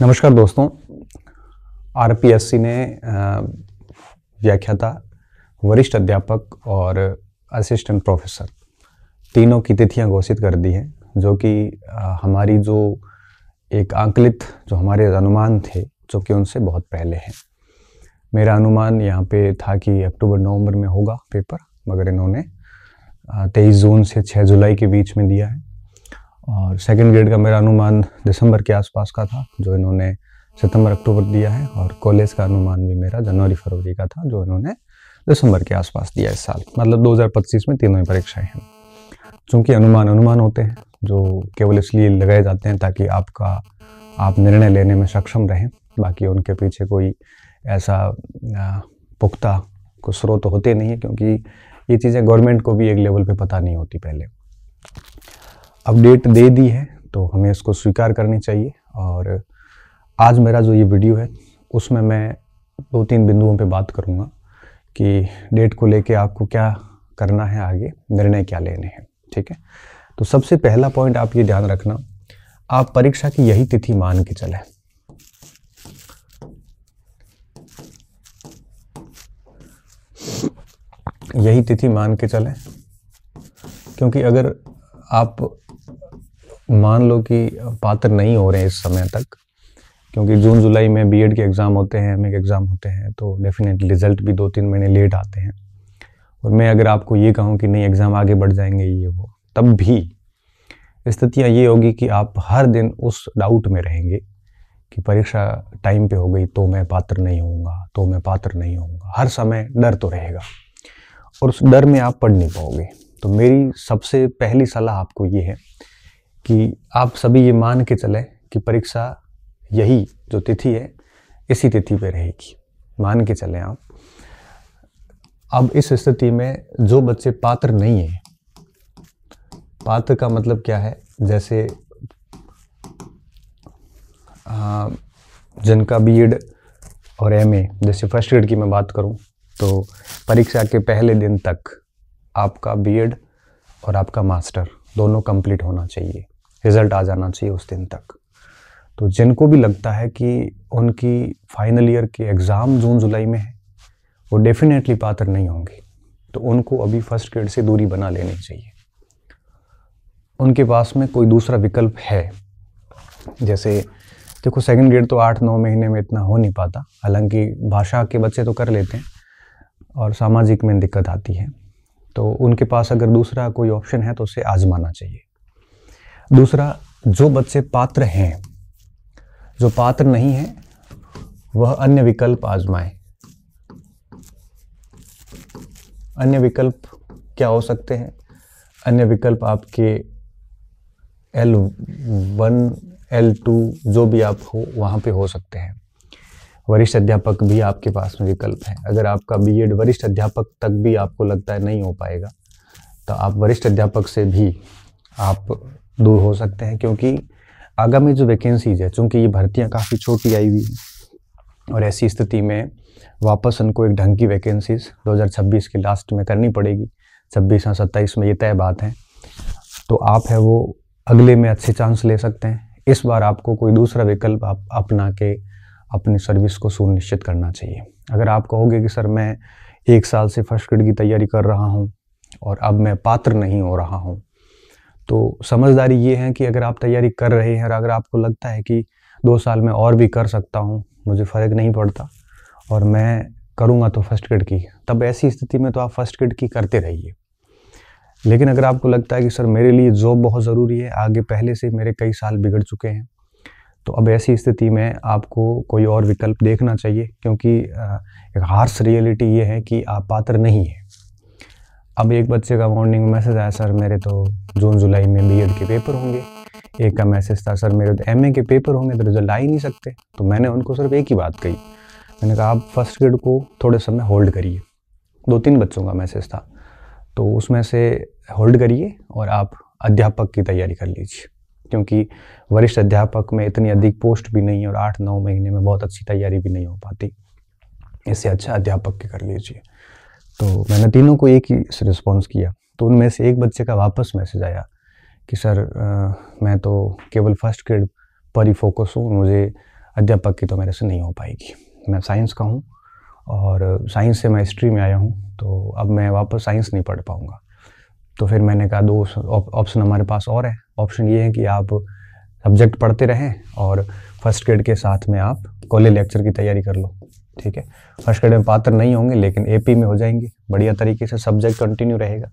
नमस्कार दोस्तों। आरपीएससी ने व्याख्याता, वरिष्ठ अध्यापक और असिस्टेंट प्रोफेसर तीनों की तिथियां घोषित कर दी हैं, जो कि हमारी जो एक आंकलित जो हमारे अनुमान थे, जो कि उनसे बहुत पहले हैं। मेरा अनुमान यहाँ पे था कि अक्टूबर-नवंबर में होगा पेपर, मगर इन्होंने 23 जून से 6 जुलाई के बीच में दिया है। और सेकंड ग्रेड का मेरा अनुमान दिसंबर के आसपास का था, जो इन्होंने सितंबर-अक्टूबर दिया है। और कॉलेज का अनुमान भी मेरा जनवरी-फरवरी का था, जो इन्होंने दिसंबर के आसपास दिया इस साल। मतलब 2025 में तीनों ही परीक्षाएं हैं। चूँकि अनुमान होते हैं जो केवल इसलिए लगाए जाते हैं ताकि आप निर्णय लेने में सक्षम रहें। बाकी उनके पीछे कोई ऐसा पुख्ता को स्रोत होते नहीं है, क्योंकि ये चीज़ें गवर्नमेंट को भी एक लेवल पे पता नहीं होती पहले। अपडेट दे दी है तो हमें इसको स्वीकार करनी चाहिए। और आज मेरा जो ये वीडियो है उसमें मैं 2-3 बिंदुओं पे बात करूँगा कि डेट को लेके आपको क्या करना है, आगे निर्णय क्या लेने हैं। ठीक है, तो सबसे पहला पॉइंट आप ये ध्यान रखना, आप परीक्षा की यही तिथि मान के चलें। यही तिथि मान के चलें, क्योंकि अगर आप मान लो कि पात्र नहीं हो रहे हैं इस समय तक, क्योंकि जून जुलाई में बीएड के एग्ज़ाम होते हैं, एमए के एग्ज़ाम होते हैं, तो डेफिनेटली रिजल्ट भी 2-3 महीने लेट आते हैं। और मैं अगर आपको ये कहूँ कि नहीं एग्ज़ाम आगे बढ़ जाएंगे ये वो, तब भी स्थितियाँ ये होगी कि आप हर दिन उस डाउट में रहेंगे कि परीक्षा टाइम पे हो गई तो मैं पात्र नहीं होऊंगा, हर समय डर तो रहेगा और उस डर में आप पढ़ नहीं पाओगे। तो मेरी सबसे पहली सलाह आपको ये है कि आप सभी ये मान के चलें कि परीक्षा यही जो तिथि है इसी तिथि पे रहेगी, मान के चलें आप। अब इस स्थिति में जो बच्चे पात्र नहीं हैं, पात्र का मतलब क्या है, जैसे जिनका बीएड और एमए, जैसे फर्स्ट ग्रेड की मैं बात करूं तो परीक्षा के पहले दिन तक आपका बीएड और आपका मास्टर दोनों कंप्लीट होना चाहिए, रिजल्ट आ जाना चाहिए उस दिन तक। तो जिनको भी लगता है कि उनकी फाइनल ईयर के एग्ज़ाम जून जुलाई में है, वो डेफिनेटली पात्र नहीं होंगे, तो उनको अभी फर्स्ट ग्रेड से दूरी बना लेनी चाहिए। उनके पास में कोई दूसरा विकल्प है, जैसे देखो सेकंड ग्रेड तो 8-9 महीने में इतना हो नहीं पाता, हालांकि भाषा के बच्चे तो कर लेते हैं और सामाजिक में दिक्कत आती है, तो उनके पास अगर दूसरा कोई ऑप्शन है तो उसे आजमाना चाहिए। दूसरा, जो बच्चे पात्र हैं, जो पात्र नहीं है वह अन्य विकल्प आजमाएं। अन्य विकल्प क्या हो सकते हैं? अन्य विकल्प आपके L1, L2 जो भी आप हो वहाँ पे हो सकते हैं। वरिष्ठ अध्यापक भी आपके पास में विकल्प है। अगर आपका बीएड वरिष्ठ अध्यापक तक भी आपको लगता है नहीं हो पाएगा, तो आप वरिष्ठ अध्यापक से भी आप दूर हो सकते हैं, क्योंकि आगामी जो वैकेंसीज है, चूँकि ये भर्तियाँ काफ़ी छोटी आई हुई हैं और ऐसी स्थिति में वापस उनको एक ढंग की वैकेंसीज 2026 के लास्ट में करनी पड़ेगी। 26 या 27 में ये तय बात है। तो आप है वो अगले में अच्छे चांस ले सकते हैं। इस बार आपको कोई दूसरा विकल्प आप अपना के अपनी सर्विस को सुनिश्चित करना चाहिए। अगर आप कहोगे कि सर मैं 1 साल से फर्स्ट ग्रेड की तैयारी कर रहा हूँ और अब मैं पात्र नहीं हो रहा हूँ, तो समझदारी ये है कि अगर आप तैयारी कर रहे हैं और अगर आपको लगता है कि 2 साल में और भी कर सकता हूँ, मुझे फ़र्क नहीं पड़ता और मैं करूँगा तो फर्स्ट ग्रेड की, तब ऐसी स्थिति में तो आप फर्स्ट ग्रेड की करते रहिए। लेकिन अगर आपको लगता है कि सर मेरे लिए जॉब बहुत ज़रूरी है, आगे पहले से मेरे कई साल बिगड़ चुके हैं, तो अब ऐसी स्थिति में आपको कोई और विकल्प देखना चाहिए, क्योंकि एक हार्श रियलिटी ये है कि आप पात्र नहीं है। अब एक बच्चे का मॉर्निंग में मैसेज आया, सर मेरे तो जून जुलाई में बीएड के पेपर होंगे। एक का मैसेज था, सर मेरे तो एमए के पेपर होंगे, तो रिजल्ट आ ही नहीं सकते। तो मैंने उनको सिर्फ एक ही बात कही, मैंने कहा आप फर्स्ट ग्रेड को थोड़े समय होल्ड करिए। 2-3 बच्चों का मैसेज था, तो उसमें से होल्ड करिए और आप अध्यापक की तैयारी कर लीजिए, क्योंकि वरिष्ठ अध्यापक में इतनी अधिक पोस्ट भी नहीं है और 8-9 महीने में बहुत अच्छी तैयारी भी नहीं हो पाती। इससे अच्छा अध्यापक की कर लीजिए। तो मैंने तीनों को एक ही रिस्पॉन्स किया। तो उनमें से एक बच्चे का वापस मैसेज आया कि सर मैं तो केवल फर्स्ट ग्रेड पर ही फोकस हूँ, मुझे अध्यापक की तो मेरे से नहीं हो पाएगी। मैं साइंस का हूँ और साइंस से मैं हिस्ट्री में आया हूँ, तो अब मैं वापस साइंस नहीं पढ़ पाऊँगा। तो फिर मैंने कहा दो ऑप्शन हमारे पास और है। ऑप्शन ये है कि आप सब्जेक्ट पढ़ते रहें और फर्स्ट ग्रेड के साथ में आप कॉलेज लेक्चर की तैयारी कर लो, ठीक है। फर्स्ट ग्रेड में पात्र नहीं होंगे लेकिन एपी में हो जाएंगे, बढ़िया तरीके से सब्जेक्ट कंटिन्यू रहेगा।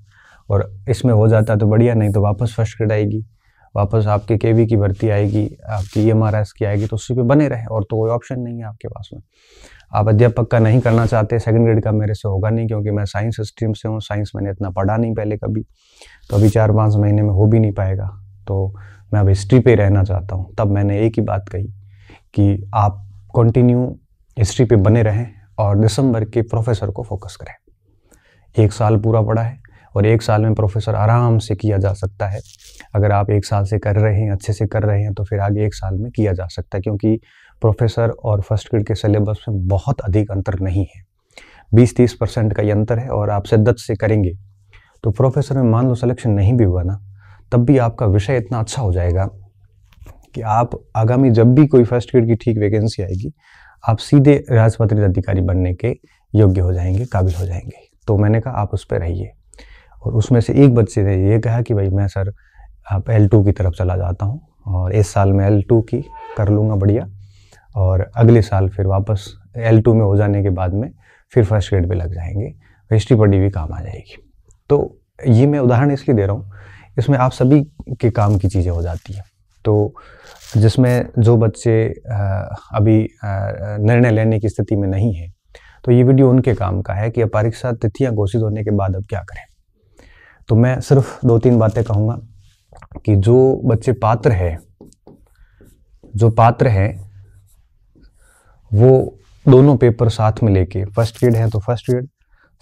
और इसमें हो जाता है तो बढ़िया, नहीं तो वापस फर्स्ट ग्रेड आएगी, वापस आपके केवी की भर्ती आएगी, आपकी EMRS की आएगी, तो उसी पे बने रहे और तो कोई ऑप्शन नहीं है आपके पास में। आप अध्यापक का नहीं करना चाहते, सेकंड ग्रेड का मेरे से होगा नहीं, क्योंकि मैं साइंस स्ट्रीम से हूँ, साइंस मैंने इतना पढ़ा नहीं पहले कभी, तो अभी 4-5 महीने में हो भी नहीं पाएगा। तो मैं अब हिस्ट्री पे रहना चाहता हूँ। तब मैंने एक ही बात कही कि आप कंटिन्यू हिस्ट्री पे बने रहें और दिसंबर के प्रोफेसर को फोकस करें। 1 साल पूरा पड़ा है और 1 साल में प्रोफेसर आराम से किया जा सकता है। अगर आप 1 साल से कर रहे हैं, अच्छे से कर रहे हैं, तो फिर आगे 1 साल में किया जा सकता है, क्योंकि प्रोफेसर और फर्स्ट ग्रेड के सिलेबस में बहुत अधिक अंतर नहीं है। 20-30% का ही अंतर है और आप शिद्दत से करेंगे तो प्रोफेसर में मान लो सिलेक्शन नहीं भी हुआ ना, तब भी आपका विषय इतना अच्छा हो जाएगा कि आप आगामी जब भी कोई फर्स्ट ग्रेड की ठीक वैकेंसी आएगी, आप सीधे राजपत्रित अधिकारी बनने के योग्य हो जाएंगे, काबिल हो जाएंगे। तो मैंने कहा आप उस पर रहिए। और उसमें से एक बच्चे ने ये कहा कि भाई मैं सर आप L2 की तरफ चला जाता हूँ और इस साल मैं L2 की कर लूँगा बढ़िया, और अगले साल फिर वापस L2 में हो जाने के बाद में फिर फर्स्ट ग्रेड पे लग जाएंगे, हिस्ट्री पढ़ी भी काम आ जाएगी। तो ये मैं उदाहरण इसलिए दे रहा हूँ, इसमें आप सभी के काम की चीज़ें हो जाती हैं। तो जिसमें जो बच्चे अभी निर्णय लेने की स्थिति में नहीं है, तो ये वीडियो उनके काम का है कि अब परीक्षा तिथियाँ घोषित होने के बाद अब क्या करें। तो मैं सिर्फ 2-3 बातें कहूँगा कि जो बच्चे पात्र हैं वो दोनों पेपर साथ में लेके, फर्स्ट ग्रेड है तो फर्स्ट ग्रेड,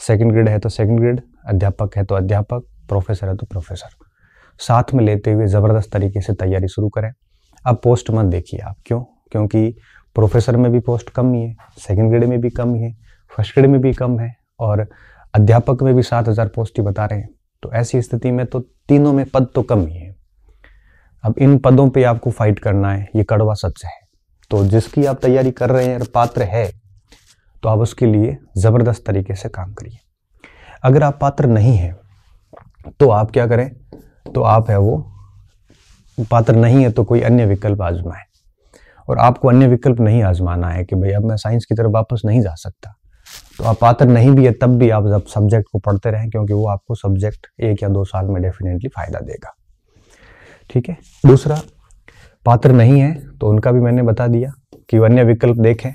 सेकंड ग्रेड है तो सेकंड ग्रेड, अध्यापक है तो अध्यापक, प्रोफेसर है तो प्रोफेसर, साथ में लेते हुए ज़बरदस्त तरीके से तैयारी शुरू करें। अब पोस्ट मत देखिए आप, क्यों? क्योंकि प्रोफेसर में भी पोस्ट कम ही है, सेकंड ग्रेड में भी कम ही है, फर्स्ट ग्रेड में भी कम है और अध्यापक में भी 7,000 पोस्ट ही बता रहे हैं। तो ऐसी स्थिति में तो तीनों में पद तो कम ही है। अब इन पदों पे आपको फाइट करना है, ये कड़वा सच है। तो जिसकी आप तैयारी कर रहे हैं और पात्र है, तो आप उसके लिए ज़बरदस्त तरीके से काम करिए। अगर आप पात्र नहीं हैं तो आप क्या करें? तो आप है वो पात्र नहीं है तो कोई अन्य विकल्प आजमाएं। और आपको अन्य विकल्प नहीं आजमाना है कि भाई अब मैं साइंस की तरफ वापस नहीं जा सकता, तो आप पात्र नहीं भी है तब भी आप जब सब्जेक्ट को पढ़ते रहें, क्योंकि वो आपको सब्जेक्ट 1 या 2 साल में डेफिनेटली फ़ायदा देगा, ठीक है। दूसरा, पात्र नहीं है तो उनका भी मैंने बता दिया कि अन्य विकल्प देखें,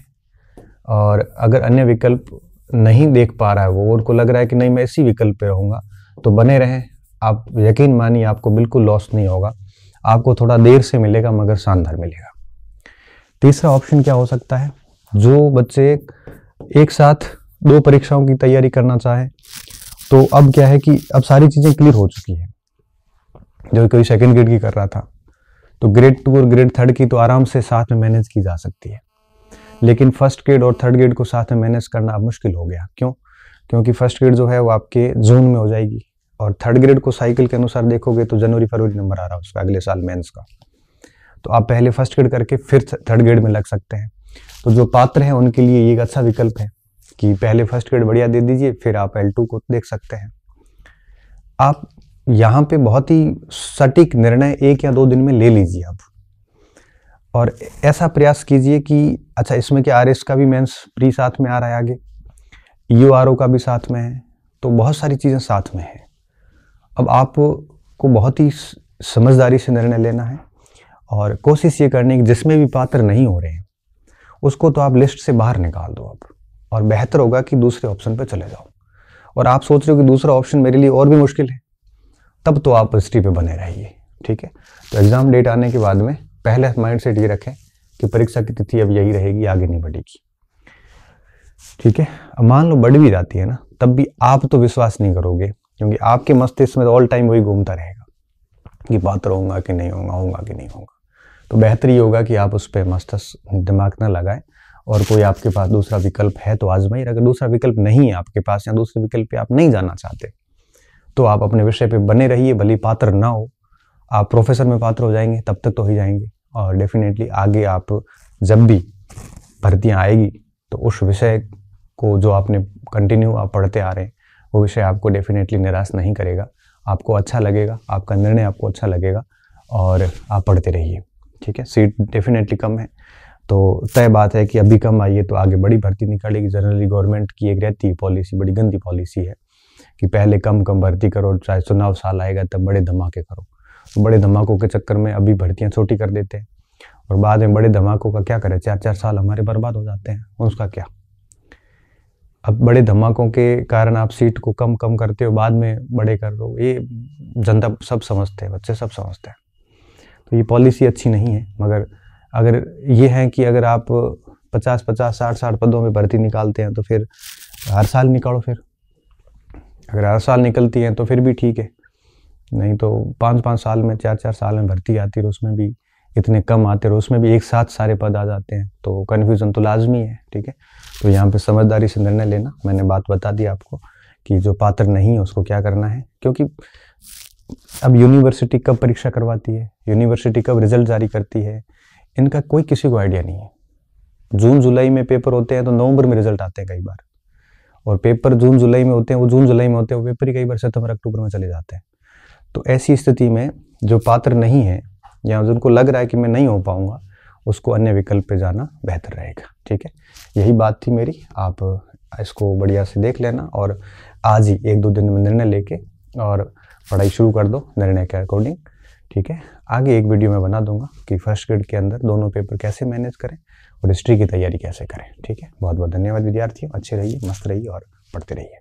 और अगर अन्य विकल्प नहीं देख पा रहा है वो, उनको लग रहा है कि नहीं मैं इसी विकल्प पे रहूँगा, तो बने रहें। आप यकीन मानिए आपको बिल्कुल लॉस नहीं होगा, आपको थोड़ा देर से मिलेगा मगर शानदार मिलेगा। तीसरा ऑप्शन क्या हो सकता है? जो बच्चे एक साथ 2 परीक्षाओं की तैयारी करना चाहें, तो अब क्या है कि अब सारी चीज़ें क्लियर हो चुकी है। जो कोई सेकंड ग्रेड की कर रहा था तो ग्रेड 2 और ग्रेड 3 की तो आराम से साथ में मैनेज की जा सकती है, लेकिन फर्स्ट ग्रेड और थर्ड ग्रेड को साथ में मैनेज करना अब मुश्किल हो गया। क्यों? क्योंकि फर्स्ट ग्रेड जो है वो आपके जून में हो जाएगी और थर्ड ग्रेड को साइकिल के अनुसार देखोगे तो जनवरी-फरवरी नंबर आ रहा है उसका अगले साल मेंस का। तो आप पहले फर्स्ट ग्रेड करके फिर थर्ड ग्रेड में लग सकते हैं। तो जो पात्र हैं उनके लिए ये एक अच्छा विकल्प है कि पहले फर्स्ट ग्रेड बढ़िया दे दीजिए, फिर आप L2 को देख सकते हैं। आप यहाँ पे बहुत ही सटीक निर्णय 1 या 2 दिन में ले लीजिए आप, और ऐसा प्रयास कीजिए कि अच्छा इसमें क्या RS का भी मेंस प्री साथ में आ रहा है, आगे URO का भी साथ में है, तो बहुत सारी चीज़ें साथ में हैं। अब आपको बहुत ही समझदारी से निर्णय लेना है और कोशिश ये करनी कि जिसमें भी पात्र नहीं हो रहे हैं उसको तो आप लिस्ट से बाहर निकाल दो अब, और बेहतर होगा कि दूसरे ऑप्शन पे चले जाओ। और आप सोच रहे हो कि दूसरा ऑप्शन मेरे लिए और भी मुश्किल है, तब तो आप हिस्ट्री पे बने रहिए, ठीक है। तो एग्ज़ाम डेट आने के बाद में पहले माइंड सेट ये रखें कि परीक्षा की तिथि अब यही रहेगी, आगे नहीं बढ़ेगी, ठीक है। अब मान लो बढ़ भी जाती है ना, तब भी आप तो विश्वास नहीं करोगे, क्योंकि आपके मस्तिष्क में तो ऑल टाइम वही घूमता रहेगा कि पात्र होगा कि नहीं होगा, होगा कि नहीं होगा। तो बेहतर ये होगा कि आप उस पर मस्तिष्क दिमाग ना लगाएं, और कोई आपके पास दूसरा विकल्प है तो आजमाइए। अगर दूसरा विकल्प नहीं है आपके पास या दूसरे विकल्प पे आप नहीं जाना चाहते, तो आप अपने विषय पे बने रहिए, भले पात्र ना हो। आप प्रोफेसर में पात्र हो जाएंगे तब तक तो ही जाएंगे, और डेफिनेटली आगे आप जब भी भर्तियाँ आएगी तो उस विषय को जो आपने कंटिन्यू आप पढ़ते आ रहे हैं वो विषय आपको डेफिनेटली निराश नहीं करेगा, आपको अच्छा लगेगा, आपका निर्णय आपको अच्छा लगेगा और आप पढ़ते रहिए। ठीक है, सीट डेफिनेटली कम है तो तय बात है कि अभी कम आई है तो आगे बड़ी भर्ती निकालेगी। जनरली गवर्नमेंट की एक रहती है पॉलिसी, बड़ी गंदी पॉलिसी है कि पहले कम भर्ती करो, चाहे चुनाव साल आएगा तब बड़े धमाके करो। तो बड़े धमाकों के चक्कर में अभी भर्तियाँ छोटी कर देते हैं और बाद में बड़े धमाकों का क्या करें, 4-4 साल हमारे बर्बाद हो जाते हैं, उसका क्या। अब बड़े धमाकों के कारण आप सीट को कम करते हो, बाद में बड़े कर दो, ये जनता सब समझते हैं, बच्चे सब समझते हैं। तो ये पॉलिसी अच्छी नहीं है। मगर अगर ये है कि अगर आप 50-50, 60-60 पदों में भर्ती निकालते हैं तो फिर हर साल निकालो। फिर अगर हर साल निकलती हैं तो फिर भी ठीक है, नहीं तो 5-5 साल में, 4-4 साल में भर्ती आती है और उसमें भी इतने कम आते हैं और उसमें भी एक साथ सारे पद आ जाते हैं तो कन्फ्यूज़न तो लाजमी है। ठीक है, तो यहाँ पे समझदारी से निर्णय लेना। मैंने बात बता दी आपको कि जो पात्र नहीं है उसको क्या करना है, क्योंकि अब यूनिवर्सिटी कब परीक्षा करवाती है, यूनिवर्सिटी कब रिजल्ट जारी करती है, इनका कोई किसी को आइडिया नहीं है। जून जुलाई में पेपर होते हैं तो नवंबर में रिजल्ट आते हैं कई बार, और पेपर जून जुलाई में होते हैं, वो जून जुलाई में होते हैं, वो पेपर ही कई बार सितंबर अक्टूबर में चले जाते हैं। तो ऐसी स्थिति में जो पात्र नहीं है या जिनको लग रहा है कि मैं नहीं हो पाऊंगा, उसको अन्य विकल्प पे जाना बेहतर रहेगा। ठीक है, यही बात थी मेरी। आप इसको बढ़िया से देख लेना और आज ही 1-2 दिन में निर्णय लेके और पढ़ाई शुरू कर दो निर्णय के अकॉर्डिंग। ठीक है, आगे एक वीडियो मैं बना दूंगा कि फर्स्ट ग्रेड के अंदर दोनों पेपर कैसे मैनेज करें और हिस्ट्री की तैयारी कैसे करें। ठीक है, बहुत बहुत धन्यवाद विद्यार्थियों, अच्छे रहिए, मस्त रहिए और पढ़ते रहिए।